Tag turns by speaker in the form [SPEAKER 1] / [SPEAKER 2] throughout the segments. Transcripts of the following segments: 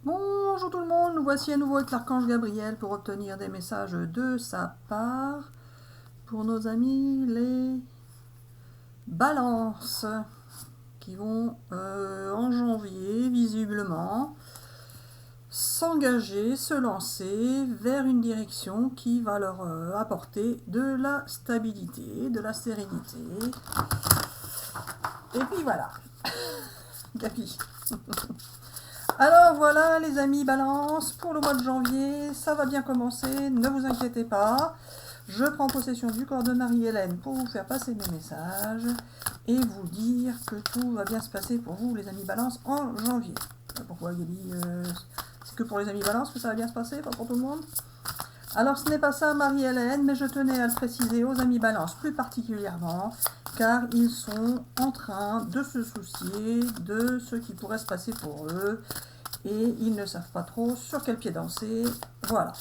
[SPEAKER 1] Bonjour tout le monde, nous voici à nouveau avec l'archange Gabriel pour obtenir des messages de sa part pour nos amis les balances qui vont en janvier visiblement s'engager, se lancer vers une direction qui va leur apporter de la stabilité, de la sérénité. Et puis voilà, Gabi. Alors voilà les amis balance, pour le mois de janvier, ça va bien commencer, ne vous inquiétez pas. Je prends possession du corps de Marie-Hélène pour vous faire passer mes messages et vous dire que tout va bien se passer pour vous les amis balance en janvier. Pourquoi Gabi c'est que pour les amis balance que ça va bien se passer, pas pour tout le monde? Alors ce n'est pas ça Marie-Hélène, mais je tenais à le préciser aux amis balance plus particulièrement, car ils sont en train de se soucier de ce qui pourrait se passer pour eux, et ils ne savent pas trop sur quel pied danser, voilà.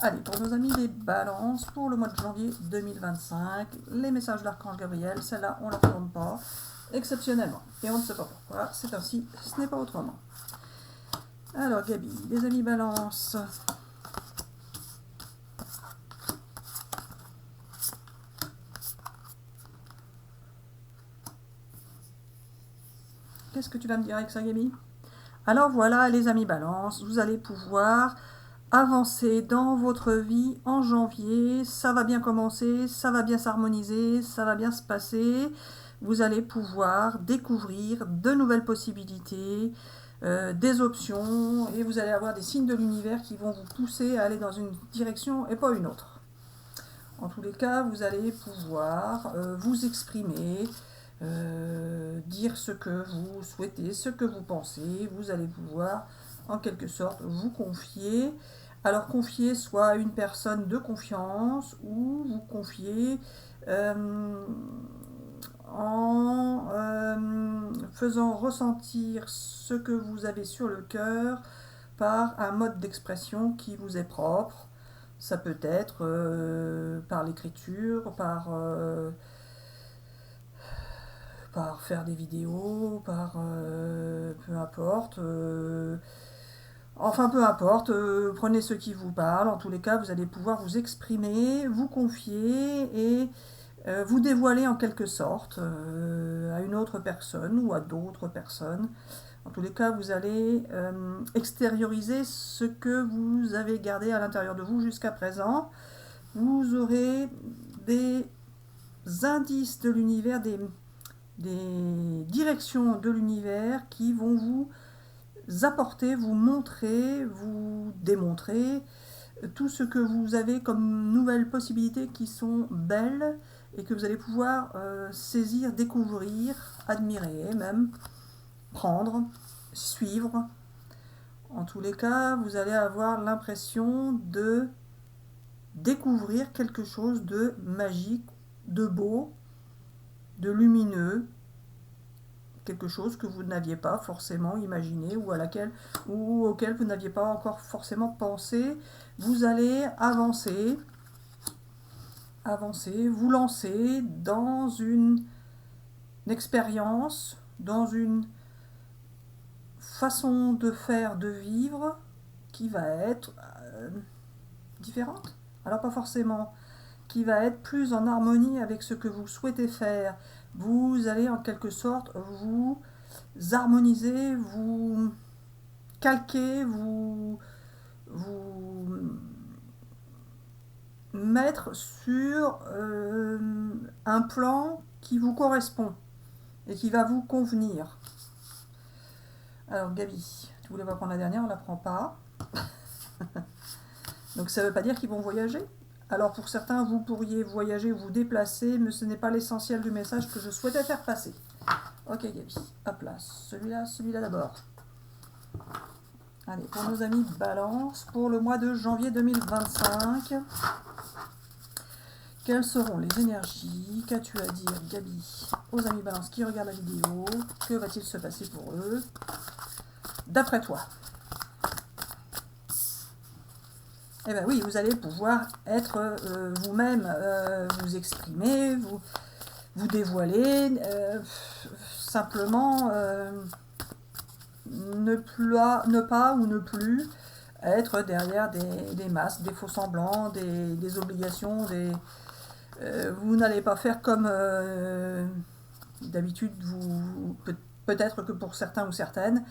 [SPEAKER 1] Allez, pour nos amis les balances, pour le mois de janvier 2025, les messages de l'archange Gabriel, celle-là on ne la tourne pas, exceptionnellement, et on ne sait pas pourquoi, c'est ainsi, ce n'est pas autrement. Alors Gabi, les amis balance. Qu'est-ce que tu vas me dire avec ça Gabi? Alors voilà les amis balance, vous allez pouvoir avancer dans votre vie en janvier, ça va bien commencer, ça va bien s'harmoniser, ça va bien se passer, vous allez pouvoir découvrir de nouvelles possibilités, des options, et vous allez avoir des signes de l'univers qui vont vous pousser à aller dans une direction et pas une autre. En tous les cas, vous allez pouvoir vous exprimer, dire ce que vous souhaitez, ce que vous pensez, vous allez pouvoir en quelque sorte vous confier. Alors confier soit à une personne de confiance ou vous confier en faisant ressentir ce que vous avez sur le cœur par un mode d'expression qui vous est propre. Ça peut être par l'écriture, par faire des vidéos, par peu importe. Enfin, peu importe, prenez ce qui vous parle. En tous les cas, vous allez pouvoir vous exprimer, vous confier et vous dévoiler en quelque sorte à une autre personne ou à d'autres personnes. En tous les cas, vous allez extérioriser ce que vous avez gardé à l'intérieur de vous jusqu'à présent. Vous aurez des indices de l'univers, des directions de l'univers qui vont vous apporter, vous montrer, vous démontrer tout ce que vous avez comme nouvelles possibilités qui sont belles et que vous allez pouvoir saisir, découvrir, admirer même, prendre, suivre. En tous les cas, vous allez avoir l'impression de découvrir quelque chose de magique, de beau, de lumineux, quelque chose que vous n'aviez pas forcément imaginé ou auquel vous n'aviez pas encore forcément pensé. Vous allez avancer, vous lancer dans une expérience, dans une façon de faire, de vivre qui va être différente. Alors pas forcément, qui va être plus en harmonie avec ce que vous souhaitez faire. Vous allez en quelque sorte vous harmoniser, vous calquer, vous mettre sur un plan qui vous correspond et qui va vous convenir. Alors Gabi, tu voulais pas prendre la dernière, on la prend pas. Donc ça ne veut pas dire qu'ils vont voyager. Alors pour certains, vous pourriez voyager ou vous déplacer, mais ce n'est pas l'essentiel du message que je souhaitais faire passer. Ok Gabi, hop là, celui-là d'abord. Allez, pour nos amis balance, pour le mois de janvier 2025, quelles seront les énergies? Qu'as-tu à dire Gabi aux amis balance qui regardent la vidéo? Que va-t-il se passer pour eux d'après toi? Eh bien oui, vous allez pouvoir être vous-même, vous exprimer, vous dévoiler, simplement ne pas ou ne plus être derrière des masques, des faux semblants, des obligations, vous n'allez pas faire comme d'habitude, peut-être que pour certains ou certaines,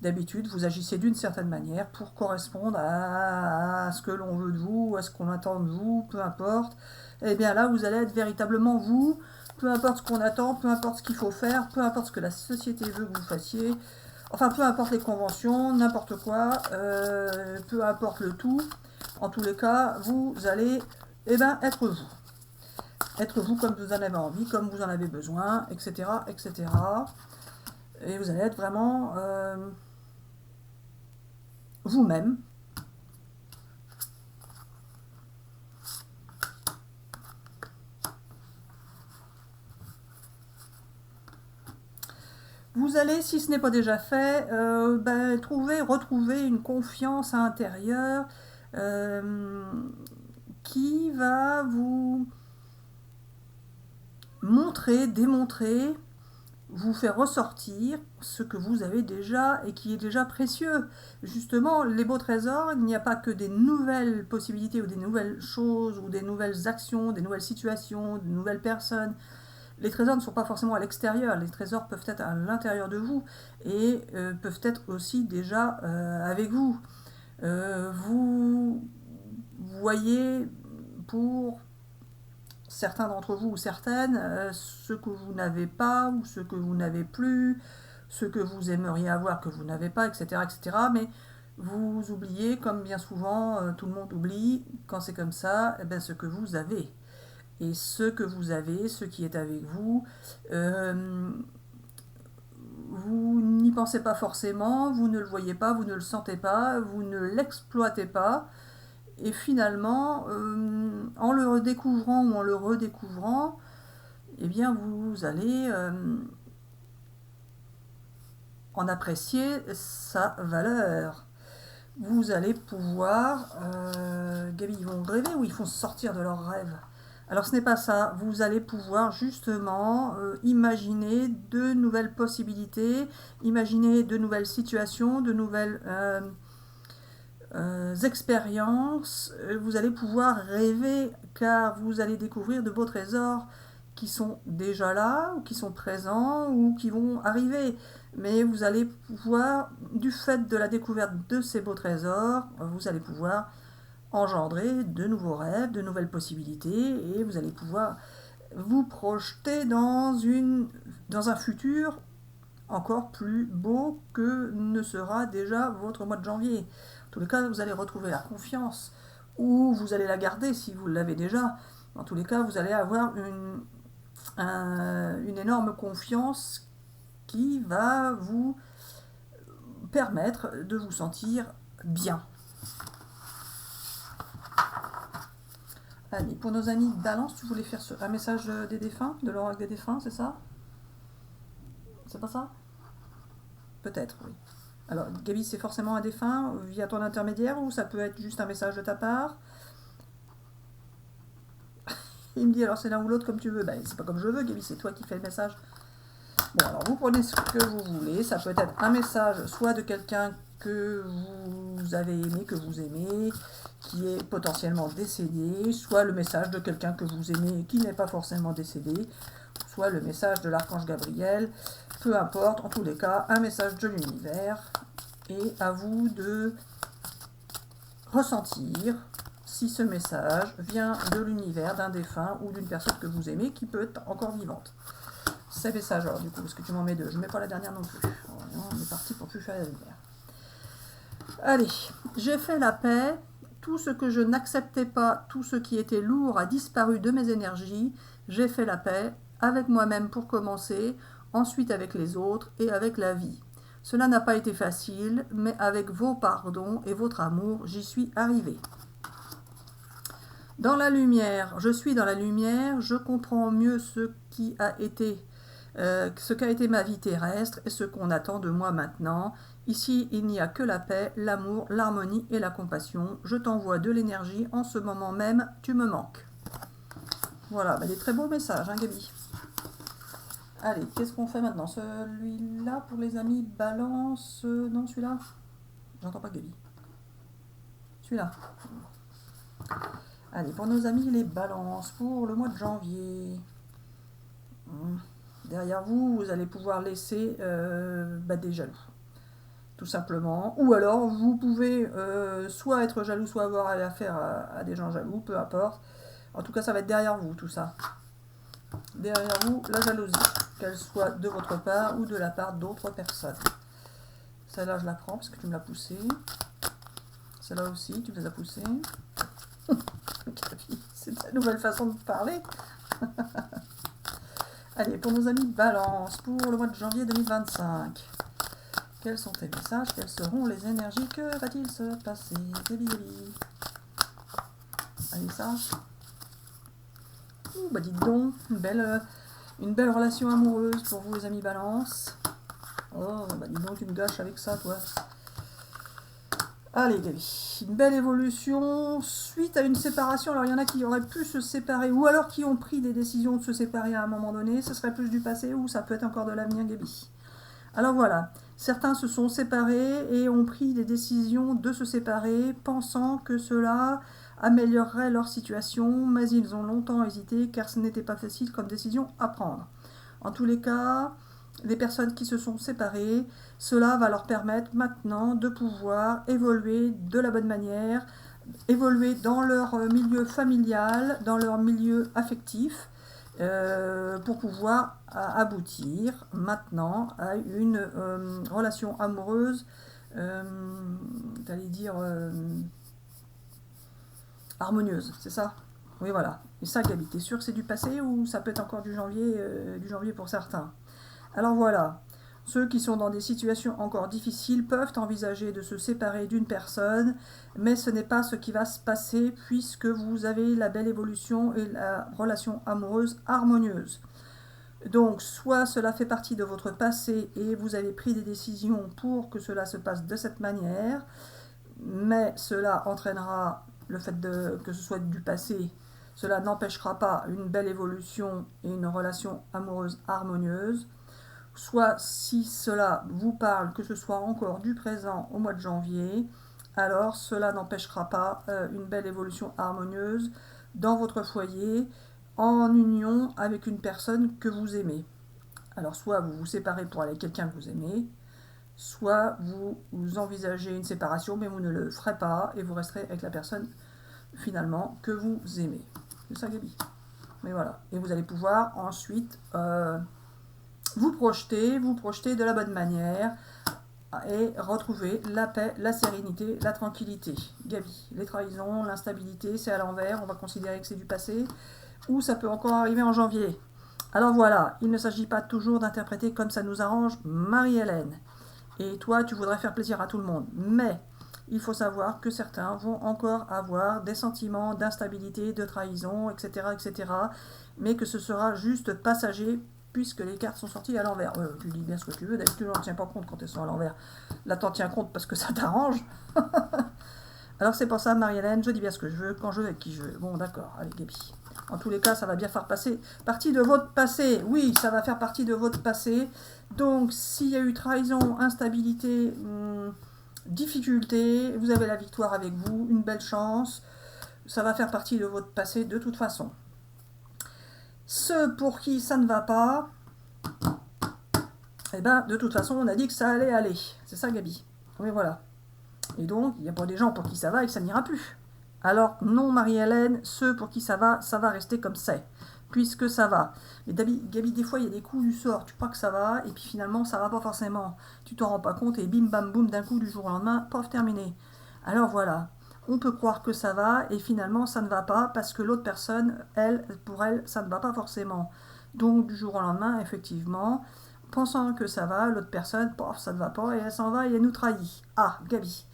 [SPEAKER 1] d'habitude, vous agissez d'une certaine manière pour correspondre à ce que l'on veut de vous, à ce qu'on attend de vous, peu importe. Et bien là, vous allez être véritablement vous, peu importe ce qu'on attend, peu importe ce qu'il faut faire, peu importe ce que la société veut que vous fassiez, enfin peu importe les conventions, n'importe quoi, peu importe le tout. En tous les cas, vous allez être vous. Être vous comme vous en avez envie, comme vous en avez besoin, etc. etc. Et vous allez être vraiment vous-même. Vous allez, si ce n'est pas déjà fait, retrouver une confiance intérieure qui va vous montrer, démontrer, vous faire ressortir ce que vous avez déjà et qui est déjà précieux. Justement, les beaux trésors, il n'y a pas que des nouvelles possibilités ou des nouvelles choses ou des nouvelles actions, des nouvelles situations, de nouvelles personnes. Les trésors ne sont pas forcément à l'extérieur, les trésors peuvent être à l'intérieur de vous et peuvent être aussi déjà avec vous. Vous voyez pour certains d'entre vous ou certaines ce que vous n'avez pas ou ce que vous n'avez plus, ce que vous aimeriez avoir que vous n'avez pas, etc. etc. Mais vous oubliez, comme bien souvent tout le monde oublie, quand c'est comme ça, ce que vous avez. Et ce que vous avez, ce qui est avec vous, vous n'y pensez pas forcément, vous ne le voyez pas, vous ne le sentez pas, vous ne l'exploitez pas. Et finalement, en le redécouvrant ou en le redécouvrant, eh bien vous allez en apprécier sa valeur. Vous allez pouvoir... Gabi, ils vont rêver ou ils font sortir de leurs rêves? Alors ce n'est pas ça, vous allez pouvoir justement imaginer de nouvelles possibilités, imaginer de nouvelles situations, de nouvelles expériences, vous allez pouvoir rêver car vous allez découvrir de beaux trésors qui sont déjà là, ou qui sont présents, ou qui vont arriver. Mais vous allez pouvoir, du fait de la découverte de ces beaux trésors, vous allez pouvoir engendrer de nouveaux rêves, de nouvelles possibilités, et vous allez pouvoir vous projeter dans un futur encore plus beau que ne sera déjà votre mois de janvier. En tous les cas, vous allez retrouver la confiance, ou vous allez la garder si vous l'avez déjà. En tous les cas, vous allez avoir une énorme confiance qui va vous permettre de vous sentir bien. Allez, pour nos amis de Balance, tu voulais faire un message des défunts, de l'oracle des défunts, c'est ça? C'est pas ça? Peut-être, oui. Alors, Gabi, c'est forcément un défunt via ton intermédiaire ou ça peut être juste un message de ta part? Il me dit alors c'est l'un ou l'autre comme tu veux. Ben, c'est pas comme je veux, Gabi, c'est toi qui fais le message. Bon, alors vous prenez ce que vous voulez. Ça peut être un message soit de quelqu'un que vous avez aimé, que vous aimez, qui est potentiellement décédé, soit le message de quelqu'un que vous aimez et qui n'est pas forcément décédé, soit le message de l'archange Gabriel, peu importe, en tous les cas, un message de l'univers, et à vous de ressentir si ce message vient de l'univers, d'un défunt ou d'une personne que vous aimez qui peut être encore vivante. Ces messages, alors du coup, parce que tu m'en mets deux, je ne mets pas la dernière non plus. On est parti pour plus faire la lumière. Allez, j'ai fait la paix. Tout ce que je n'acceptais pas, tout ce qui était lourd a disparu de mes énergies. J'ai fait la paix avec moi-même pour commencer, ensuite avec les autres et avec la vie. Cela n'a pas été facile, mais avec vos pardons et votre amour, j'y suis arrivée. Dans la lumière, je suis dans la lumière, je comprends mieux ce qu'a été ma vie terrestre et ce qu'on attend de moi maintenant. Ici, il n'y a que la paix, l'amour, l'harmonie et la compassion. Je t'envoie de l'énergie, en ce moment même, tu me manques. Voilà, des très beaux messages, hein, Gabi. Allez, qu'est-ce qu'on fait maintenant? Celui-là pour les amis balance. Non, celui-là. J'entends pas Gabi. Celui-là. Allez, pour nos amis les balances, pour le mois de janvier. Derrière vous, vous allez pouvoir laisser des jaloux. Tout simplement. Ou alors, vous pouvez soit être jaloux, soit avoir affaire à des gens jaloux, peu importe. En tout cas, ça va être derrière vous, tout ça. Derrière vous, la jalousie, qu'elle soit de votre part ou de la part d'autres personnes. Celle-là, je la prends parce que tu me l'as poussée. Celle-là aussi, tu me les as poussées. C'est ta nouvelle façon de parler. Allez, pour nos amis balance, pour le mois de janvier 2025. Quels sont tes messages? Quelles seront les énergies? Que va-t-il se passer? Gabi. Allez, ça. Bah dites donc, une belle relation amoureuse pour vous les amis balance. Oh, bah dis donc, tu me gâches avec ça, toi. Allez, Gabi, une belle évolution suite à une séparation. Alors, il y en a qui auraient pu se séparer ou alors qui ont pris des décisions de se séparer à un moment donné. Ce serait plus du passé ou ça peut être encore de l'avenir, Gabi. Alors voilà, certains se sont séparés et ont pris des décisions de se séparer, pensant que cela améliorerait leur situation, mais ils ont longtemps hésité car ce n'était pas facile comme décision à prendre. En tous les cas, les personnes qui se sont séparées, cela va leur permettre maintenant de pouvoir évoluer de la bonne manière, évoluer dans leur milieu familial, dans leur milieu affectif, pour pouvoir aboutir maintenant à une relation amoureuse, t'allais dire harmonieuse, c'est ça? Oui, voilà. Et ça, Gabi, t'es sûr que c'est du passé ou ça peut être encore du janvier pour certains? Alors voilà, ceux qui sont dans des situations encore difficiles peuvent envisager de se séparer d'une personne, mais ce n'est pas ce qui va se passer puisque vous avez la belle évolution et la relation amoureuse harmonieuse. Donc, soit cela fait partie de votre passé et vous avez pris des décisions pour que cela se passe de cette manière, mais cela entraînera le fait que ce soit du passé, cela n'empêchera pas une belle évolution et une relation amoureuse harmonieuse. Soit si cela vous parle, que ce soit encore du présent au mois de janvier, alors cela n'empêchera pas une belle évolution harmonieuse dans votre foyer, en union avec une personne que vous aimez. Alors soit vous vous séparez pour aller avec quelqu'un que vous aimez, soit vous envisagez une séparation, mais vous ne le ferez pas et vous resterez avec la personne finalement que vous aimez. C'est ça, Gabi. Mais voilà. Et vous allez pouvoir ensuite vous projeter de la bonne manière et retrouver la paix, la sérénité, la tranquillité. Gabi, les trahisons, l'instabilité, c'est à l'envers, on va considérer que c'est du passé, ou ça peut encore arriver en janvier. Alors voilà, il ne s'agit pas toujours d'interpréter comme ça nous arrange Marie-Hélène. Et toi, tu voudrais faire plaisir à tout le monde. Mais il faut savoir que certains vont encore avoir des sentiments d'instabilité, de trahison, etc., etc. Mais que ce sera juste passager puisque les cartes sont sorties à l'envers. Tu dis bien ce que tu veux, d'habitude on ne tient pas compte quand elles sont à l'envers. Là, t'en tiens compte parce que ça t'arrange. Alors c'est pour ça, Marie-Hélène, je dis bien ce que je veux, quand je veux, avec qui je veux. Bon, d'accord, allez, Gabi. En tous les cas, ça va bien faire partie de votre passé. Oui, ça va faire partie de votre passé. Donc, s'il y a eu trahison, instabilité, difficulté, vous avez la victoire avec vous, une belle chance. Ça va faire partie de votre passé de toute façon. Ceux pour qui ça ne va pas, eh ben, de toute façon, on a dit que ça allait aller. C'est ça, Gabi. Oui, voilà. Et donc, il y a pas des gens pour qui ça va et que ça n'ira plus. Alors, non, Marie-Hélène, ceux pour qui ça va rester comme c'est, puisque ça va. Mais Gabi, des fois, il y a des coups du sort, tu crois que ça va, et puis finalement, ça va pas forcément. Tu t'en rends pas compte, et bim, bam, boum, d'un coup, du jour au lendemain, pof, terminé. Alors voilà, on peut croire que ça va, et finalement, ça ne va pas, parce que l'autre personne, pour elle, ça ne va pas forcément. Donc, du jour au lendemain, effectivement, pensant que ça va, l'autre personne, pof, ça ne va pas, et elle s'en va, et elle nous trahit. Ah, Gabi.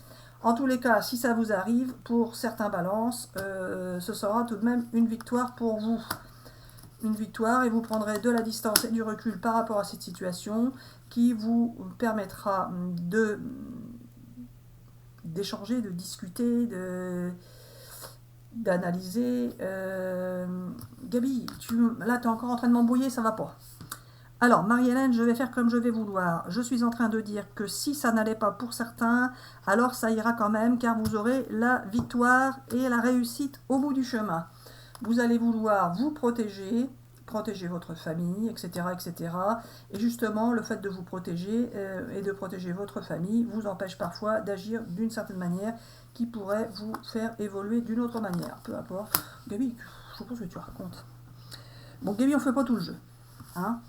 [SPEAKER 1] En tous les cas, si ça vous arrive, pour certains balances, ce sera tout de même une victoire pour vous. Une victoire et vous prendrez de la distance et du recul par rapport à cette situation qui vous permettra d'échanger, de discuter, d'analyser. Gabi, là tu es encore en train de m'embrouiller, ça va pas. Alors, Marie-Hélène, je vais faire comme je vais vouloir. Je suis en train de dire que si ça n'allait pas pour certains, alors ça ira quand même, car vous aurez la victoire et la réussite au bout du chemin. Vous allez vouloir vous protéger, protéger votre famille, etc., etc. Et justement, le fait de vous protéger et de protéger votre famille vous empêche parfois d'agir d'une certaine manière qui pourrait vous faire évoluer d'une autre manière. Peu importe. Gabi, je pense que tu racontes. Bon, Gabi, on ne fait pas tout le jeu. Hein?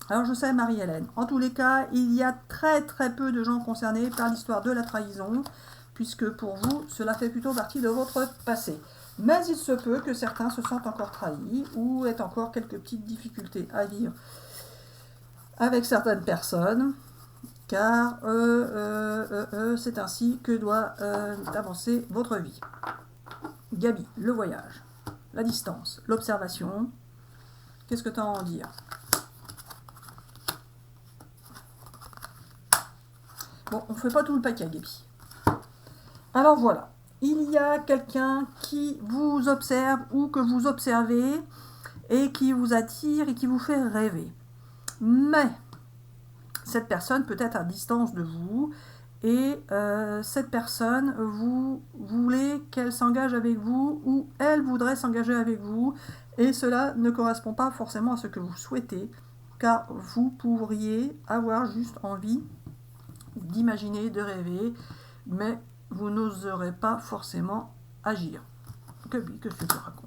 [SPEAKER 1] Alors je sais, Marie-Hélène, en tous les cas, il y a très très peu de gens concernés par l'histoire de la trahison, puisque pour vous, cela fait plutôt partie de votre passé. Mais il se peut que certains se sentent encore trahis ou aient encore quelques petites difficultés à vivre avec certaines personnes, car c'est ainsi que doit avancer votre vie. Gabi, le voyage, la distance, l'observation, qu'est-ce que tu as à en dire ? Bon, on ne fait pas tout le paquet, Gabi. Alors voilà, il y a quelqu'un qui vous observe ou que vous observez et qui vous attire et qui vous fait rêver. Mais cette personne peut être à distance de vous et cette personne, vous voulez qu'elle s'engage avec vous ou elle voudrait s'engager avec vous et cela ne correspond pas forcément à ce que vous souhaitez car vous pourriez avoir juste envie d'imaginer, de rêver, mais vous n'oserez pas forcément agir. Gabi, qu'est-ce que tu racontes ?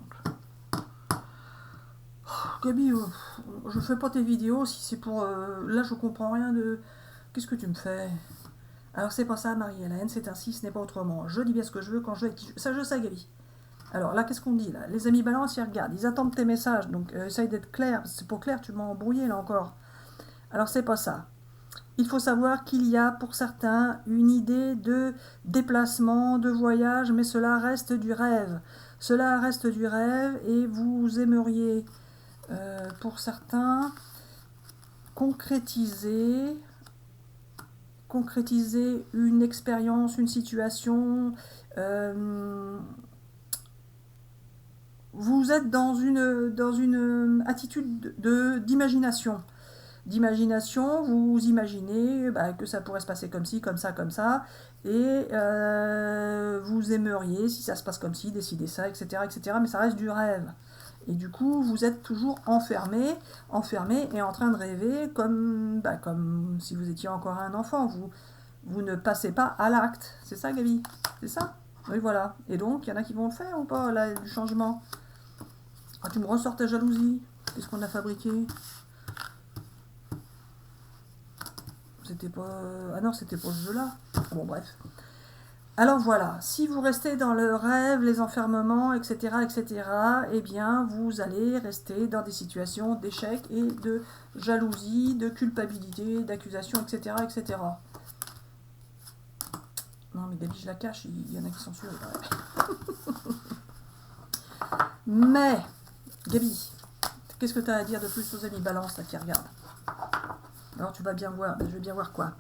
[SPEAKER 1] Gabi, je fais pas tes vidéos si c'est pour... là, je comprends rien de... Qu'est-ce que tu me fais ? Alors, c'est pas ça, Marie-Hélène, c'est ainsi, ce n'est pas autrement. Je dis bien ce que je veux quand je veux... Ça, je sais, Gabi. Alors, là, qu'est-ce qu'on dit, là ? Les amis balance, ils regardent, ils attendent tes messages, donc essaye d'être clair. C'est pas clair, tu m'as embrouillé, là, encore. Alors, c'est pas ça. Il faut savoir qu'il y a pour certains une idée de déplacement, de voyage, mais cela reste du rêve. Cela reste du rêve et vous aimeriez, pour certains, concrétiser une expérience, une situation. Vous êtes dans une attitude d'imagination. Vous imaginez que ça pourrait se passer comme ci, comme ça, et vous aimeriez, si ça se passe comme ci, décider ça, etc., mais ça reste du rêve. Et du coup, vous êtes toujours enfermé et en train de rêver comme si vous étiez encore un enfant. Vous ne passez pas à l'acte. C'est ça, Gabi ? C'est ça ? Oui, voilà. Et donc, il y en a qui vont le faire ou pas, là, du changement ? Ah, tu me ressors ta jalousie. Qu'est-ce qu'on a fabriqué ? C'était pas... Ah non, c'était pas ce jeu-là. Bon, bref. Alors voilà, si vous restez dans le rêve, les enfermements, etc., eh bien, vous allez rester dans des situations d'échec et de jalousie, de culpabilité, d'accusation, etc., Non, mais Gabi, je la cache, il y en a qui sont sûrs. Mais, Gabi, qu'est-ce que tu as à dire de plus aux amis balance, là, qui regardent ? Alors tu vas bien voir, je vais bien voir quoi.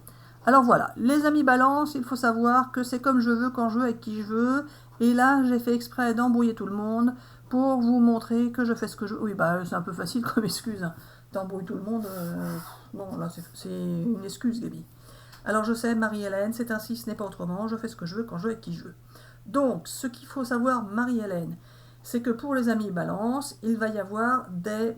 [SPEAKER 1] Alors voilà, les amis balance, il faut savoir que c'est comme je veux, quand je veux, avec qui je veux. Et là, j'ai fait exprès d'embrouiller tout le monde pour vous montrer que je fais ce que je veux. Oui, c'est un peu facile comme excuse. Hein. T'embrouilles tout le monde. Non, là, c'est une excuse, Gabi. Alors je sais, Marie-Hélène, c'est ainsi, ce n'est pas autrement. Je fais ce que je veux, quand je veux, avec qui je veux. Donc, ce qu'il faut savoir, Marie-Hélène, c'est que pour les amis balance, il va y avoir des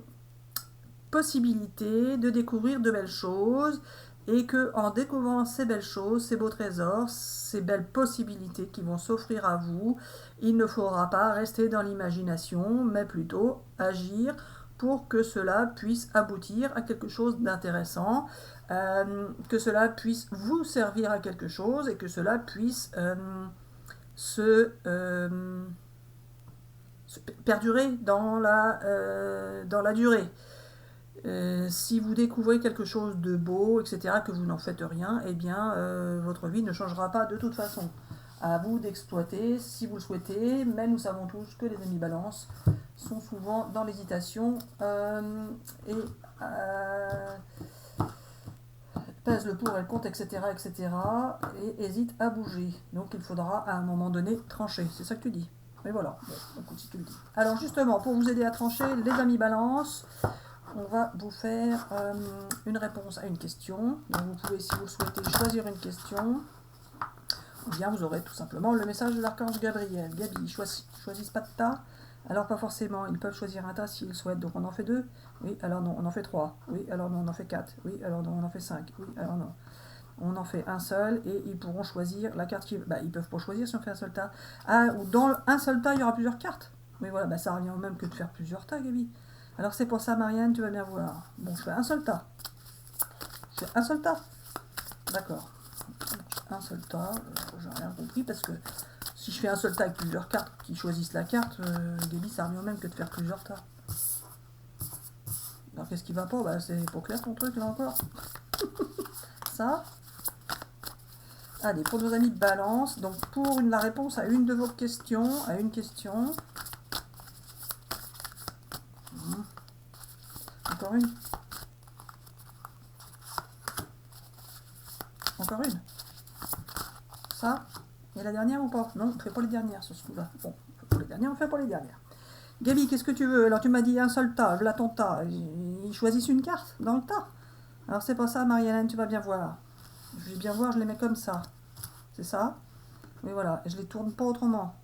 [SPEAKER 1] possibilité de découvrir de belles choses et que en découvrant ces belles choses, ces beaux trésors, ces belles possibilités qui vont s'offrir à vous, il ne faudra pas rester dans l'imagination, mais plutôt agir pour que cela puisse aboutir à quelque chose d'intéressant, que cela puisse vous servir à quelque chose et que cela puisse se perdurer dans la durée. Si vous découvrez quelque chose de beau, etc., que vous n'en faites rien, eh bien, votre vie ne changera pas de toute façon. À vous d'exploiter si vous le souhaitez, mais nous savons tous que les amis balance sont souvent dans l'hésitation et pèsent le pour et le contre, etc., et hésitent à bouger. Donc il faudra à un moment donné trancher. C'est ça que tu dis. Mais voilà, bon, écoute, si tu le dis. Alors justement, pour vous aider à trancher, les amis balance, on va vous faire une réponse à une question. Donc vous pouvez, si vous le souhaitez, choisir une question. Ou bien vous aurez tout simplement le message de l'archange Gabriel. Gabi, choisissent pas de tas. Alors pas forcément, ils peuvent choisir un tas s'ils le souhaitent. Donc on en fait 2. Oui, alors non, on en fait 3. Oui, alors non, on en fait 4. Oui, alors non, on en fait 5. Oui, alors non. On en fait un seul et ils pourront choisir la carte qui... Bah, ils peuvent pas choisir si on fait un seul tas. Ah, ou dans un seul tas, il y aura plusieurs cartes. Oui, voilà, bah, ça revient au même que de faire plusieurs tas, Gabi. Alors c'est pour ça, Marianne, tu vas bien voir. Bon, je fais un seul tas. Je fais un seul tas. D'accord. Un seul tas, j'ai rien compris parce que si je fais un seul tas avec plusieurs cartes qui choisissent la carte, Gabi, ça revient au même que de faire plusieurs tas. Alors qu'est-ce qui va pas? Bah, c'est pas clair ton truc là encore. Ça. Allez, pour nos amis de Balance, donc pour la réponse à une de vos questions, à une question. Encore une. Encore une. Ça. Et la dernière ou pas? Non, on ne fait pas les dernières sur ce coup-là. Bon, pour les dernières, on fait pas les dernières. Gabi, qu'est-ce que tu veux? Alors tu m'as dit un seul tas, voilà ton tas. Ils choisissent une carte dans le tas. Alors c'est pas ça, Marie-Hélène, tu vas bien voir. Je vais bien voir, je les mets comme ça. C'est ça? Mais voilà, je les tourne pas autrement.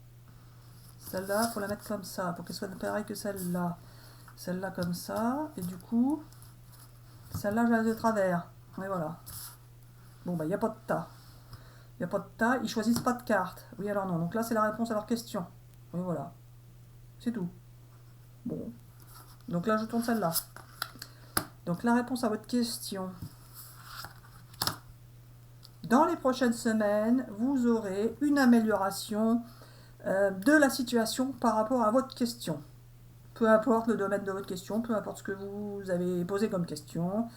[SPEAKER 1] Celle-là, il faut la mettre comme ça, pour qu'elle soit pareille que celle-là. Celle-là comme ça, et du coup, celle-là, je la laisse de travers. Et voilà. Bon, bah, il n'y a pas de tas. Il n'y a pas de tas, ils choisissent pas de carte. Oui, alors non. Donc là, c'est la réponse à leur question. Et voilà. C'est tout. Bon. Donc là, je tourne celle-là. Donc la réponse à votre question. Dans les prochaines semaines, vous aurez une amélioration de la situation par rapport à votre question. Peu importe le domaine de votre question, peu importe ce que vous avez posé comme question,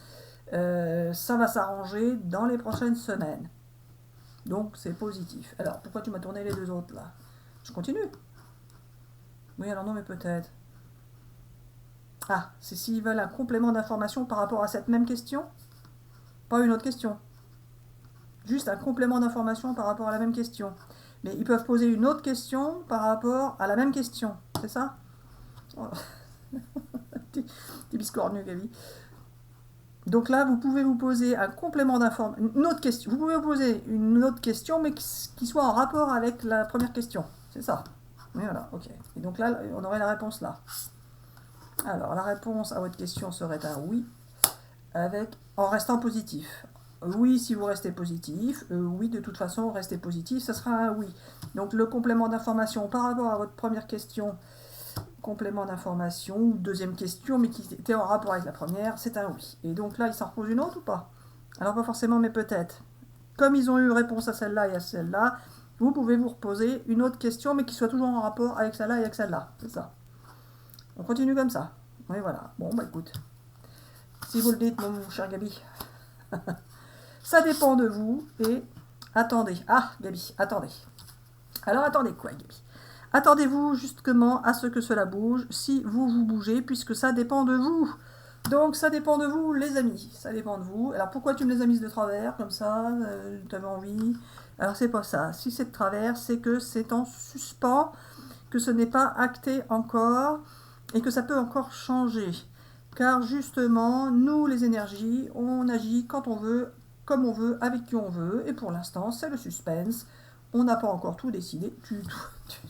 [SPEAKER 1] ça va s'arranger dans les prochaines semaines. Donc c'est positif. Alors pourquoi tu m'as tourné les deux autres là? Je continue. Oui, alors non, mais peut-être. Ah, c'est s'ils veulent un complément d'information par rapport à cette même question? Pas une autre question. Juste un complément d'information par rapport à la même question. Mais ils peuvent poser une autre question par rapport à la même question. C'est ça? Oh. T'es biscornu, Gabi. Donc là, vous pouvez vous poser un complément d'information, une autre question. Vous pouvez vous poser une autre question, mais qui soit en rapport avec la première question. C'est ça. Oui, voilà, ok. Et donc là, on aurait la réponse là. Alors, la réponse à votre question serait un oui, en restant positif. Oui, si vous restez positif. Oui, de toute façon, restez positif, ça sera un oui. Donc le complément d'information par rapport à votre première question, complément d'information, ou deuxième question, mais qui était en rapport avec la première, c'est un oui. Et donc là, il s'en repose une autre ou pas? Alors pas forcément, mais peut-être. Comme ils ont eu réponse à celle-là et à celle-là, vous pouvez vous reposer une autre question, mais qui soit toujours en rapport avec celle-là et avec celle-là. C'est ça. On continue comme ça. Oui, voilà. Bon, bah écoute. Si vous le dites, mon cher Gabi. Ça dépend de vous. Et attendez. Ah, Gabi, attendez. Alors attendez quoi, Gabi? Attendez-vous justement à ce que cela bouge, si vous bougez, puisque ça dépend de vous. Donc ça dépend de vous, les amis. Ça dépend de vous. Alors pourquoi tu me les as mises de travers, comme ça? Tu avais envie? Alors c'est pas ça. Si c'est de travers, c'est que c'est en suspens, que ce n'est pas acté encore, et que ça peut encore changer. Car justement, nous, les énergies, on agit quand on veut, comme on veut, avec qui on veut, et pour l'instant, c'est le suspense. On n'a pas encore tout décidé. Tu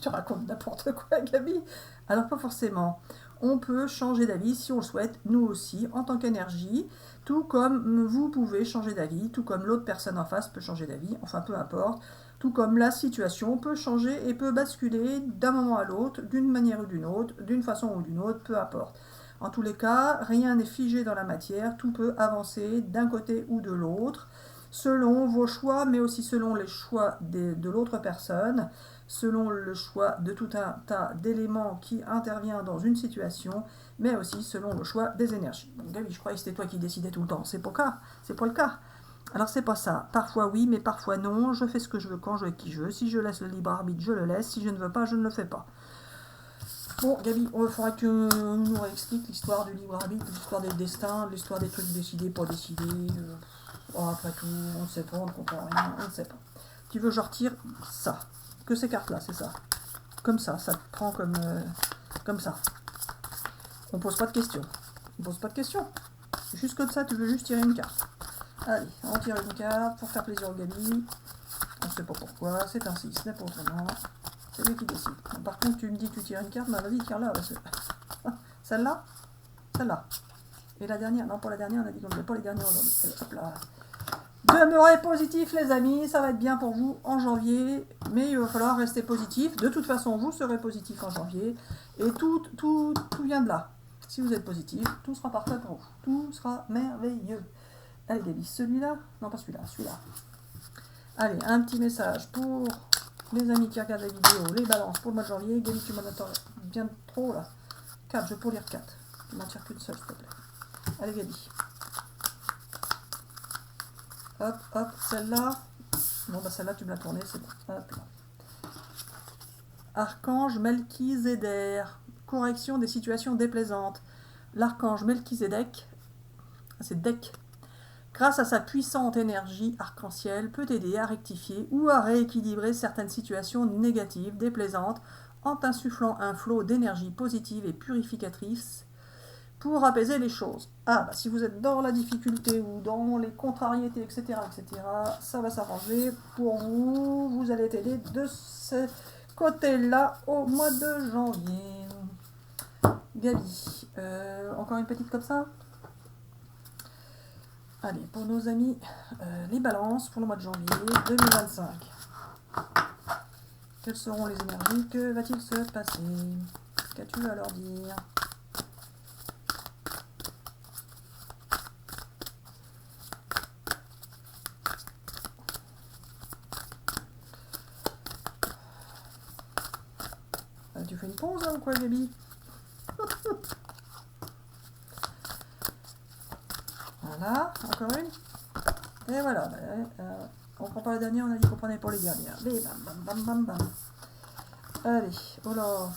[SPEAKER 1] racontes n'importe quoi, Gabi. Alors pas forcément. On peut changer d'avis si on le souhaite, nous aussi, en tant qu'énergie, tout comme vous pouvez changer d'avis, tout comme l'autre personne en face peut changer d'avis, enfin peu importe, tout comme la situation peut changer et peut basculer d'un moment à l'autre, d'une manière ou d'une autre, d'une façon ou d'une autre, peu importe. En tous les cas, rien n'est figé dans la matière, tout peut avancer d'un côté ou de l'autre, selon vos choix, mais aussi selon les choix de l'autre personne, selon le choix de tout un tas d'éléments qui interviennent dans une situation, mais aussi selon le choix des énergies. Donc Gabi, je croyais que c'était toi qui décidais tout le temps. C'est pas le cas. Alors c'est pas ça. Parfois oui, mais parfois non. Je fais ce que je veux quand je veux qui je veux. Si je laisse le libre arbitre, je le laisse. Si je ne veux pas, je ne le fais pas. Bon, Gabi, il faudra que tu nous réexpliques l'histoire du libre arbitre, l'histoire des destins, l'histoire des trucs décidés, pas décidés. Après tout, on ne sait pas, on ne comprend rien, on ne sait pas. Tu veux que je retire ça? Que ces cartes-là, c'est ça. Comme ça te prend comme ça. On pose pas de questions. Ne pose pas de questions. Juste comme ça, tu veux juste tirer une carte. Allez, on tire une carte pour faire plaisir au Gabi. On ne sait pas pourquoi, c'est ainsi, ce n'est pas autrement. C'est lui qui décide. Par contre, tu me dis que tu tires une carte, mais vas-y, tire-la. Celle-là. Celle-là. Et la dernière, non, pas la dernière, on a dit qu'on ne met pas les dernières aujourd'hui. Allez, hop là. Demeurez positif, les amis, ça va être bien pour vous en janvier, mais il va falloir rester positif. De toute façon, vous serez positif en janvier, et tout vient de là. Si vous êtes positif, tout sera parfait pour vous. Tout sera merveilleux. Allez, Gabi, celui-là? Non, pas celui-là, celui-là. Allez, un petit message pour les amis qui regardent la vidéo, les balances pour le mois de janvier. Gabi, tu m'en attends bien trop, là. 4, je peux lire 4. Tu m'en tires qu'une seule, s'il te plaît. Allez, Gabi. Hop, hop, celle-là. Bon, bah celle-là, tu me l'as tournée, c'est bon. Hop là. Archange Melchizedek. Correction des situations déplaisantes. L'archange Melchizedek, c'est Dek, grâce à sa puissante énergie arc-en-ciel, peut aider à rectifier ou à rééquilibrer certaines situations négatives, déplaisantes, en insufflant un flot d'énergie positive et purificatrice pour apaiser les choses. Ah, bah si vous êtes dans la difficulté ou dans les contrariétés, etc., ça va s'arranger pour vous. Vous allez être aidé de ce côté-là au mois de janvier. Gabi, encore une petite comme ça. Allez, pour nos amis, les balances pour le mois de janvier 2025. Quelles seront les énergies? Que va-t-il se passer? Qu'as-tu à leur dire? Tu fais une pause hein, ou quoi, Gabi? Voilà, encore une. Et voilà. On prend pas la dernière, on a dit qu'on prenait pour les dernières. Allez, bam, bam, bam, bam, bam. Allez, oh là.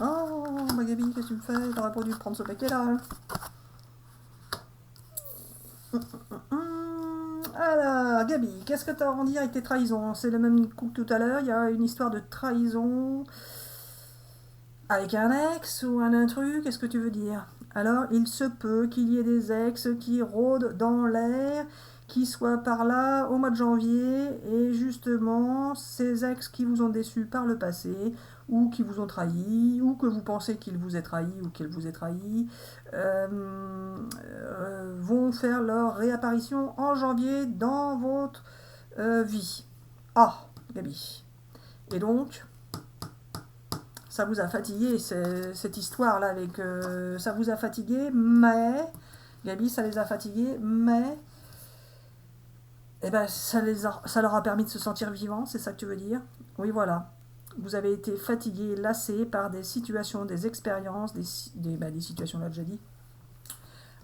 [SPEAKER 1] Oh, ma Gabi, qu'est-ce que tu me fais? T'aurais pas dû prendre ce paquet-là. Hein. Alors, Gabi, qu'est-ce que tu as à en dire avec tes trahisons? C'est le même coup que tout à l'heure, il y a une histoire de trahison avec un ex ou un intrus, qu'est-ce que tu veux dire? Alors, il se peut qu'il y ait des ex qui rôdent dans l'air, qui soient par là au mois de janvier, et justement, ces ex qui vous ont déçu par le passé, ou qui vous ont trahi, ou que vous pensez qu'ils vous aient trahi, ou qu'ils vous aient trahi, vont faire leur réapparition en janvier dans votre vie. Ah, Gabi. Et donc, ça vous a fatigué, cette histoire-là avec... ça vous a fatigué, mais... Gabi, ça les a fatigués, mais... Eh ben, ça leur a permis de se sentir vivants, c'est ça que tu veux dire? Oui, voilà. Vous avez été fatigué, lassé par des situations, des expériences, des situations, là, déjà dit,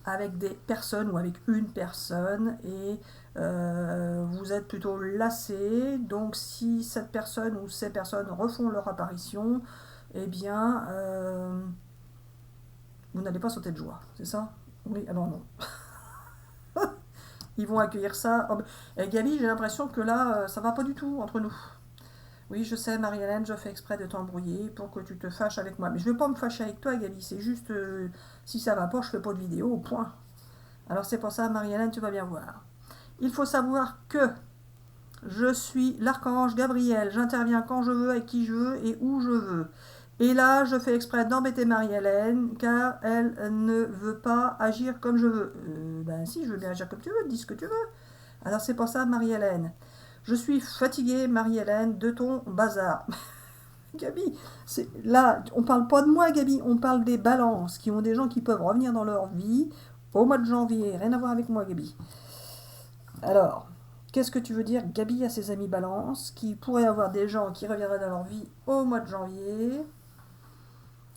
[SPEAKER 1] avec des personnes ou avec une personne, et vous êtes plutôt lassé. Donc, si cette personne ou ces personnes refont leur apparition, eh bien, vous n'allez pas sauter de joie, c'est ça? Oui, alors non. Ils vont accueillir ça. Oh, et Gabi, j'ai l'impression que là, ça va pas du tout entre nous. Oui, je sais, Marie-Hélène, je fais exprès de t'embrouiller pour que tu te fâches avec moi. Mais je ne veux pas me fâcher avec toi, Gabi. C'est juste, si ça va pas, je fais pas de vidéo, point. Alors c'est pour ça, Marie-Hélène, tu vas bien voir. Il faut savoir que je suis l'archange Gabriel. J'interviens quand je veux, avec qui je veux et où je veux. Et là, je fais exprès d'embêter Marie-Hélène, car elle ne veut pas agir comme je veux. Ben si, je veux bien agir comme tu veux, dis ce que tu veux. Alors c'est pour ça, Marie-Hélène. Je suis fatiguée, Marie-Hélène, de ton bazar. Gabi, là, on parle pas de moi, Gabi, on parle des balances, qui ont des gens qui peuvent revenir dans leur vie au mois de janvier. Rien à voir avec moi, Gabi. Alors, qu'est-ce que tu veux dire, Gabi, à ses amis balances, qui pourraient avoir des gens qui reviendraient dans leur vie au mois de janvier?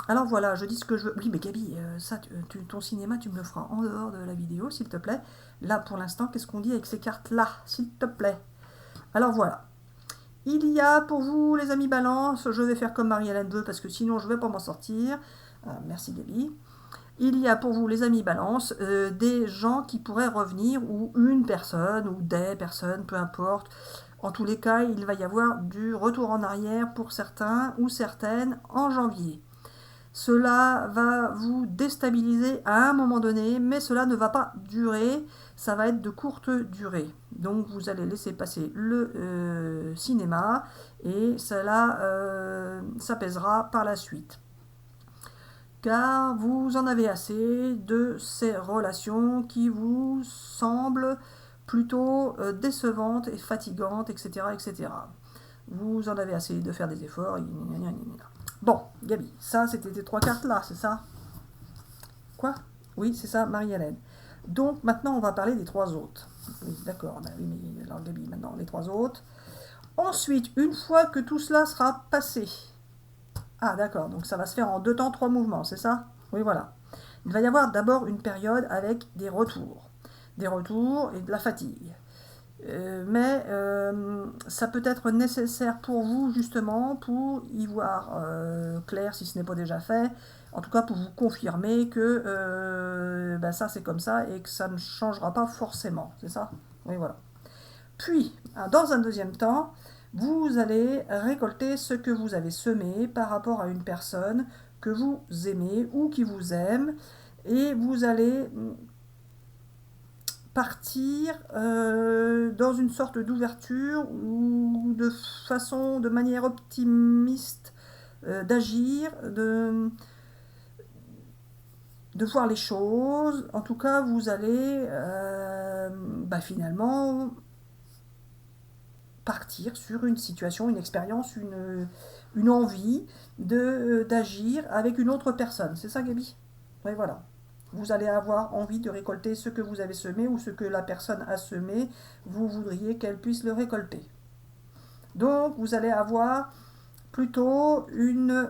[SPEAKER 1] Alors voilà, je dis ce que je veux. Oui, mais Gabi, ça, ton cinéma, tu me le feras en dehors de la vidéo, s'il te plaît. Là, pour l'instant, qu'est-ce qu'on dit avec ces cartes-là, s'il te plaît? Alors voilà. Il y a pour vous, les amis balance, je vais faire comme Marie-Hélène veut, parce que sinon, je ne vais pas m'en sortir. Merci, Gabi. Il y a pour vous, les amis balance, des gens qui pourraient revenir, ou une personne, ou des personnes, peu importe. En tous les cas, il va y avoir du retour en arrière pour certains ou certaines en janvier. Cela va vous déstabiliser à un moment donné, mais cela ne va pas durer, ça va être de courte durée. Donc vous allez laisser passer le cinéma et cela s'apaisera par la suite. Car vous en avez assez de ces relations qui vous semblent plutôt décevantes et fatigantes, etc., etc. Vous en avez assez de faire des efforts. Bon, Gabi, ça c'était tes 3 cartes là, c'est ça? Quoi? Oui, c'est ça, Marie-Hélène. Donc maintenant on va parler des 3 autres. Oui, d'accord, ben oui, mais alors Gabi, maintenant les 3 autres. Ensuite, une fois que tout cela sera passé. Ah d'accord, donc ça va se faire en 2 temps, 3 mouvements, c'est ça? Oui, voilà. Il va y avoir d'abord une période avec des retours. Des retours et de la fatigue. Mais ça peut être nécessaire pour vous justement pour y voir clair si ce n'est pas déjà fait, en tout cas pour vous confirmer que ben ça c'est comme ça et que ça ne changera pas forcément, c'est ça? Oui, voilà. Puis, dans un deuxième temps, vous allez récolter ce que vous avez semé par rapport à une personne que vous aimez ou qui vous aime, et vous allez partir dans une sorte d'ouverture ou de manière optimiste d'agir, de voir les choses. En tout cas, vous allez finalement partir sur une situation, une expérience, une envie d'agir avec une autre personne. C'est ça, Gabi? Oui, voilà. Vous allez avoir envie de récolter ce que vous avez semé ou ce que la personne a semé, vous voudriez qu'elle puisse le récolter. Donc, vous allez avoir plutôt une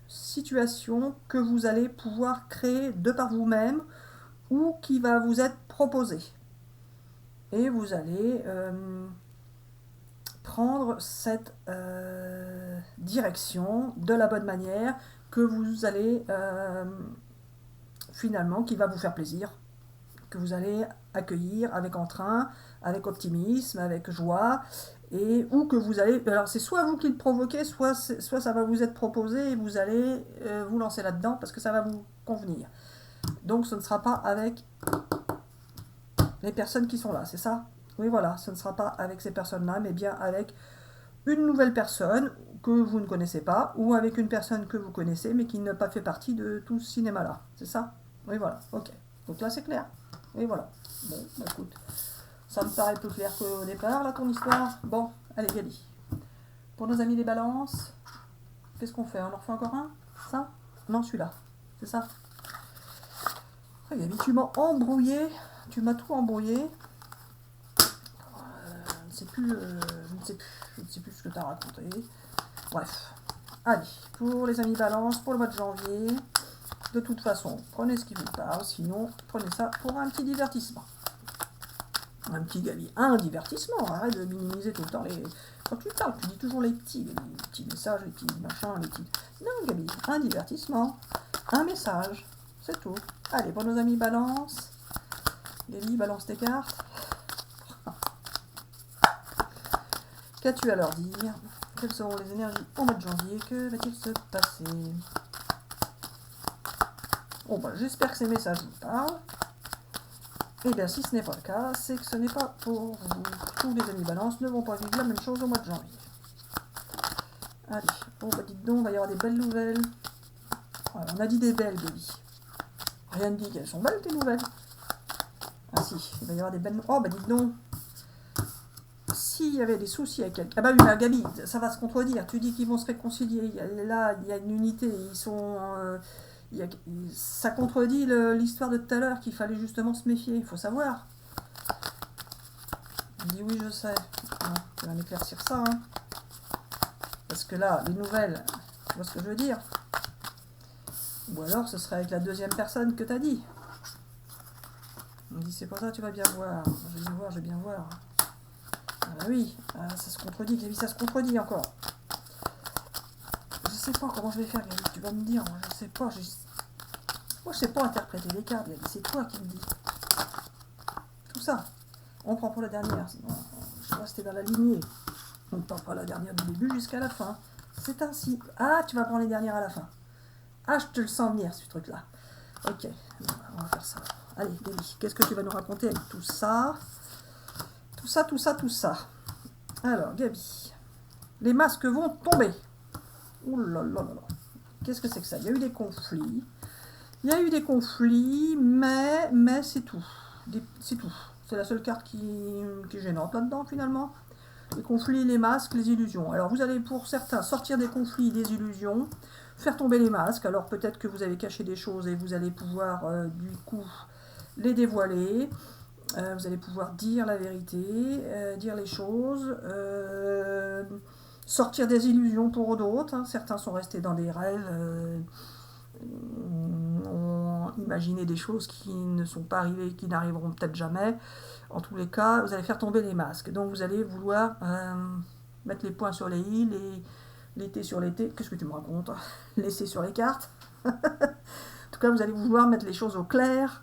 [SPEAKER 1] situation que vous allez pouvoir créer de par vous-même ou qui va vous être proposée. Et vous allez prendre cette direction de la bonne manière que vous allez finalement, qui va vous faire plaisir, que vous allez accueillir avec entrain, avec optimisme, avec joie, et ou que vous allez, alors c'est soit vous qui le provoquez, soit ça va vous être proposé et vous allez vous lancer là-dedans parce que ça va vous convenir. Donc ce ne sera pas avec les personnes qui sont là, c'est ça? Oui, voilà, ce ne sera pas avec ces personnes-là, mais bien avec une nouvelle personne que vous ne connaissez pas, ou avec une personne que vous connaissez, mais qui n'a pas fait partie de tout ce cinéma-là. C'est ça? Oui, voilà, ok. Donc là, c'est clair. Oui, voilà. Bon, bah, écoute, ça me paraît plus clair qu'au départ, là, ton histoire. Bon, allez, Gabi. Pour nos amis les balances, qu'est-ce qu'on fait? On en refait encore un? Ça? Non, celui-là. C'est ça? Ah, Gabi, tu m'as embrouillé. Tu m'as tout embrouillé. Je ne sais plus ce que tu as raconté. Bref. Allez, pour les amis balance, pour le mois de janvier, de toute façon, prenez ce qui vous parle, sinon, prenez ça pour un petit divertissement. Un petit Gabi, un divertissement, arrête de minimiser tout le temps les... Quand tu parles, tu dis toujours les petits messages, les petits machins, les petits... Non, Gabi, un divertissement, un message, c'est tout. Allez, pour nos amis balance, Gabi, balance tes cartes. Qu'as-tu à leur dire? Quelles seront les énergies au mois de janvier? Que va-t-il se passer? Bon, bah, j'espère que ces messages vous parlent. Et bien, si ce n'est pas le cas, c'est que ce n'est pas pour vous. Tous les amis balance ne vont pas vivre la même chose au mois de janvier. Allez, bon, bah, dites donc, il va y avoir des belles nouvelles. Voilà, on a dit des belles, Gabi. Rien ne dit qu'elles sont belles, tes nouvelles. Ah si, il va y avoir des belles... Oh, bah dites donc. S'il y avait des soucis avec quelqu'un... Ah bah oui, bah, Gabi, ça va se contredire. Tu dis qu'ils vont se réconcilier. Là, il y a une unité. Ils sont... ça contredit l'histoire de tout à l'heure qu'il fallait justement se méfier. Il faut savoir. Il dit oui, je sais. Bon, tu vas m'éclaircir ça. Hein. Parce que là, les nouvelles... Tu vois ce que je veux dire? Ou alors, ce serait avec la deuxième personne que tu as dit. On me dit, c'est pour ça, tu vas bien voir. Je vais bien voir, je vais bien voir. Ah bah oui, ça se contredit, Gabi, ça se contredit encore. Je sais pas comment je vais faire, Gabi, tu vas me dire, moi je sais pas. Moi je sais pas interpréter les cartes, Gabi, c'est toi qui me dis. ça. On prend pour la dernière, sinon je vais rester dans la lignée. On ne prend pas la dernière du début jusqu'à la fin. C'est ainsi. Ah, tu vas prendre les dernières à la fin. Ah, je te le sens venir, ce truc-là. Ok, on va faire ça. Allez, Gaby, qu'est-ce que tu vas nous raconter avec tout ça? Tout ça, tout ça, tout ça. Alors, Gaby, les masques vont tomber. Ouh là là là là. Qu'est-ce que c'est que ça? Il y a eu des conflits. Il y a eu des conflits, mais c'est tout. C'est tout. C'est la seule carte qui est gênante là-dedans, finalement. Les conflits, les masques, les illusions. Alors, vous allez, pour certains, sortir des conflits, des illusions, faire tomber les masques. Alors, peut-être que vous avez caché des choses et vous allez pouvoir, du coup, les dévoiler. Vous allez pouvoir dire la vérité, dire les choses, sortir des illusions pour d'autres. Hein. Certains sont restés dans des rêves, ont imaginé des choses qui ne sont pas arrivées, qui n'arriveront peut-être jamais. En tous les cas, vous allez faire tomber les masques. Donc vous allez vouloir mettre les points sur les i, les t sur les t. Qu'est-ce que tu me racontes? Laisser sur les cartes. En tout cas, vous allez vouloir mettre les choses au clair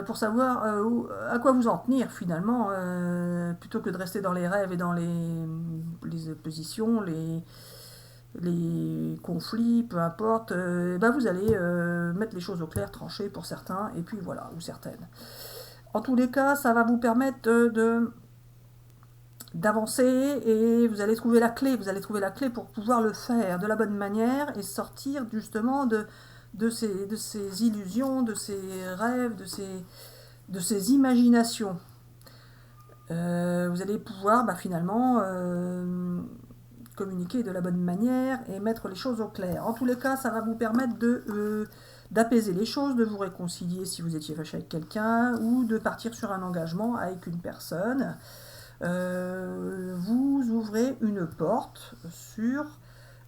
[SPEAKER 1] pour savoir à quoi vous en tenir finalement, plutôt que de rester dans les rêves et dans les oppositions, les conflits, peu importe. Vous allez mettre les choses au clair, trancher pour certains, et puis voilà, ou certaines. En tous les cas, ça va vous permettre d'avancer et vous allez trouver la clé. Vous allez trouver la clé pour pouvoir le faire de la bonne manière et sortir justement de ces illusions, de ces rêves, de ces imaginations. Vous allez pouvoir finalement communiquer de la bonne manière et mettre les choses au clair. En tous les cas, ça va vous permettre d'apaiser les choses, de vous réconcilier si vous étiez fâché avec quelqu'un ou de partir sur un engagement avec une personne. Vous ouvrez une porte sur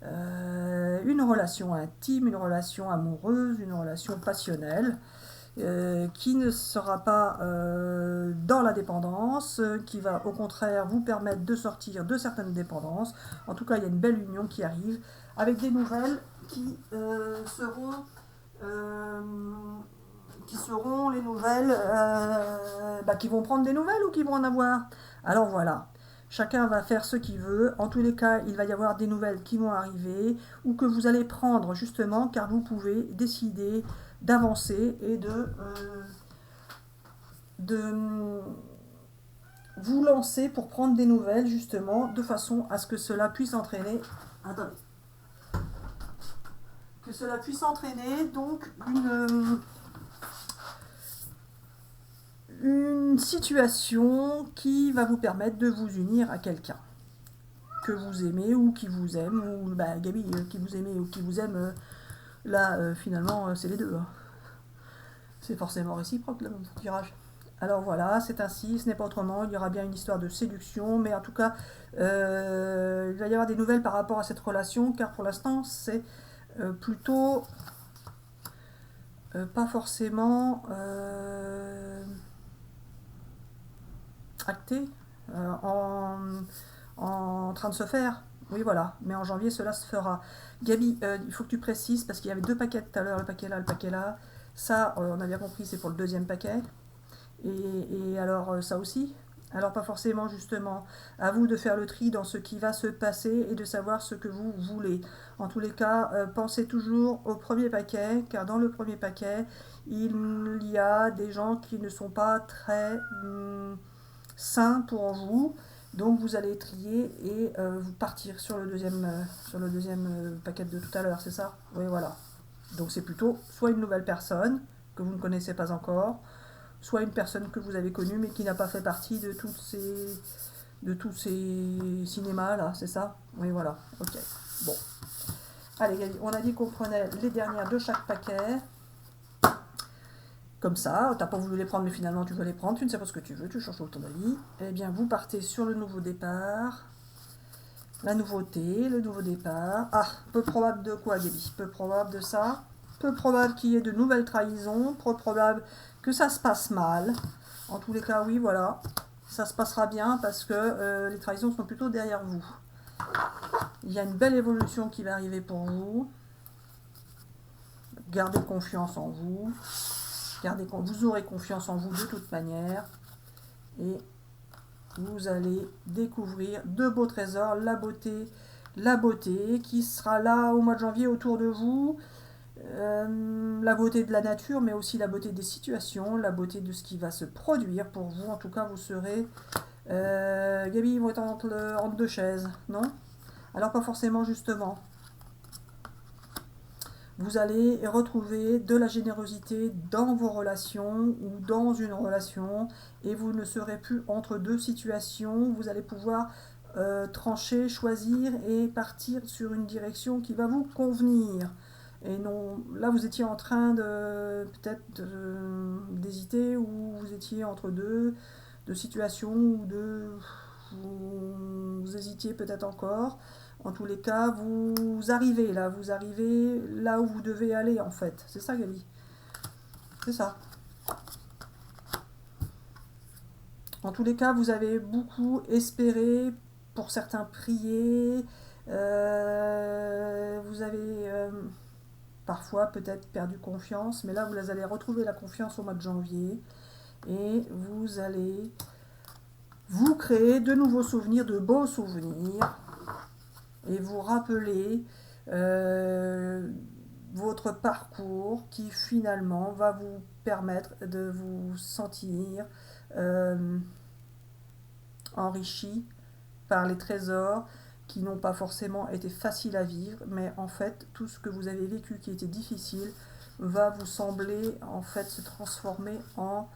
[SPEAKER 1] une relation intime, une relation amoureuse, une relation passionnelle, qui ne sera pas dans la dépendance, qui va au contraire vous permettre de sortir de certaines dépendances. En tout cas, il y a une belle union qui arrive avec des nouvelles qui seront les nouvelles qui vont prendre des nouvelles ou qui vont en avoir. Alors voilà, chacun va faire ce qu'il veut. En tous les cas, il va y avoir des nouvelles qui vont arriver ou que vous allez prendre justement, car vous pouvez décider d'avancer et de vous lancer pour prendre des nouvelles justement, de façon à ce que cela puisse entraîner... Attendez. Que cela puisse entraîner donc une situation qui va vous permettre de vous unir à quelqu'un que vous aimez ou qui vous aime, ou Gaby, qui vous aimez ou qui vous aime, là finalement c'est les deux. Hein. C'est forcément réciproque le tirage. Alors voilà, c'est ainsi, ce n'est pas autrement, il y aura bien une histoire de séduction, mais en tout cas, il va y avoir des nouvelles par rapport à cette relation, car pour l'instant c'est plutôt pas forcément acté, en train de se faire. Oui, voilà, mais en janvier cela se fera. Gaby, il faut que tu précises, parce qu'il y avait deux paquets tout à l'heure, le paquet là, le paquet là. Ça, on a bien compris, c'est pour le deuxième paquet. Et alors, ça aussi. Alors, pas forcément, justement, à vous de faire le tri dans ce qui va se passer et de savoir ce que vous voulez. En tous les cas, pensez toujours au premier paquet, car dans le premier paquet, il y a des gens qui ne sont pas très sains pour vous. Donc, vous allez trier et vous partir sur le deuxième paquet de tout à l'heure, c'est ça? Oui, voilà. Donc, c'est plutôt soit une nouvelle personne que vous ne connaissez pas encore, soit une personne que vous avez connue mais qui n'a pas fait partie de tous ces cinémas là, c'est ça? Oui, voilà, ok. Bon. Allez, on a dit qu'on prenait les dernières de chaque paquet. Comme ça, t'as pas voulu les prendre mais finalement tu veux les prendre, tu ne sais pas ce que tu veux, tu changes tout ton avis. Eh bien, vous partez sur le nouveau départ. La nouveauté, le nouveau départ. Ah, peu probable de quoi, Gaby? Peu probable de ça. Peu probable qu'il y ait de nouvelles trahisons. Peu probable que ça se passe mal. En tous les cas, oui, voilà. Ça se passera bien parce que les trahisons sont plutôt derrière vous. Il y a une belle évolution qui va arriver pour vous. Gardez confiance en vous. Vous aurez confiance en vous de toute manière. Et vous allez découvrir de beaux trésors, la beauté qui sera là au mois de janvier autour de vous. La beauté de la nature, mais aussi la beauté des situations, la beauté de ce qui va se produire pour vous. En tout cas, vous serez... Gabi, ils vont être entre deux chaises, non? Alors pas forcément, justement. Vous allez retrouver de la générosité dans vos relations ou dans une relation et vous ne serez plus entre deux situations. Vous allez pouvoir trancher, choisir et partir sur une direction qui va vous convenir. Et non, là vous étiez en train de peut-être d'hésiter ou vous étiez entre deux situations ou vous hésitiez peut-être encore. En tous les cas, vous arrivez là où vous devez aller en fait. C'est ça, Gabi. C'est ça. En tous les cas, vous avez beaucoup espéré, pour certains prié. Vous avez parfois peut-être perdu confiance, mais là vous allez retrouver la confiance au mois de janvier et vous allez vous créer de nouveaux souvenirs, de beaux souvenirs et vous rappeler votre parcours qui finalement va vous permettre de vous sentir enrichi par les trésors qui n'ont pas forcément été faciles à vivre, mais en fait tout ce que vous avez vécu qui était difficile va vous sembler en fait se transformer en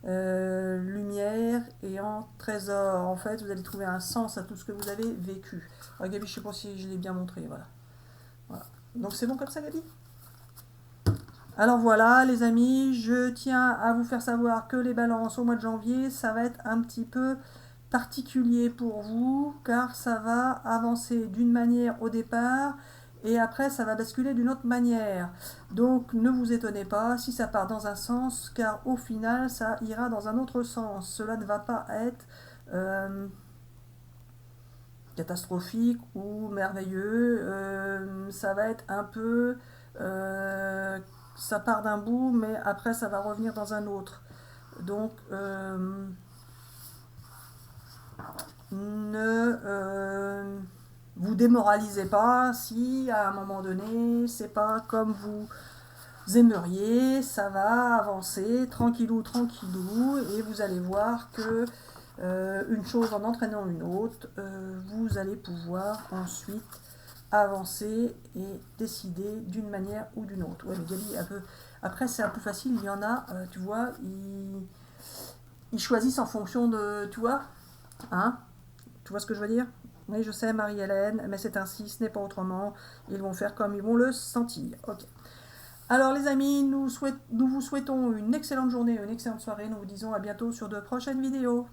[SPEAKER 1] lumière et en trésor. En fait, vous allez trouver un sens à tout ce que vous avez vécu. Alors, Gabi, je sais pas si je l'ai bien montré, voilà. Voilà. Donc c'est bon comme ça, Gabi? Alors voilà, les amis, je tiens à vous faire savoir que les balances au mois de janvier, ça va être un petit peu particulier pour vous, car ça va avancer d'une manière au départ, et après ça va basculer d'une autre manière. Donc ne vous étonnez pas si ça part dans un sens, car au final ça ira dans un autre sens. Cela ne va pas être catastrophique ou merveilleux, ça va être un peu... ça part d'un bout, mais après ça va revenir dans un autre. Donc ne vous démoralisez pas si à un moment donné c'est pas comme vous aimeriez, ça va avancer tranquillou tranquillou et vous allez voir que une chose en entraînant une autre, vous allez pouvoir ensuite avancer et décider d'une manière ou d'une autre. Ouais, mais Gabi, un peu... Après, c'est un peu facile, il y en a, tu vois, ils choisissent en fonction de, tu vois, hein, tu vois ce que je veux dire? Oui, je sais, Marie-Hélène, mais c'est ainsi, ce n'est pas autrement. Ils vont faire comme ils vont le sentir. Ok. Alors les amis, nous vous souhaitons une excellente journée, une excellente soirée. Nous vous disons à bientôt sur de prochaines vidéos.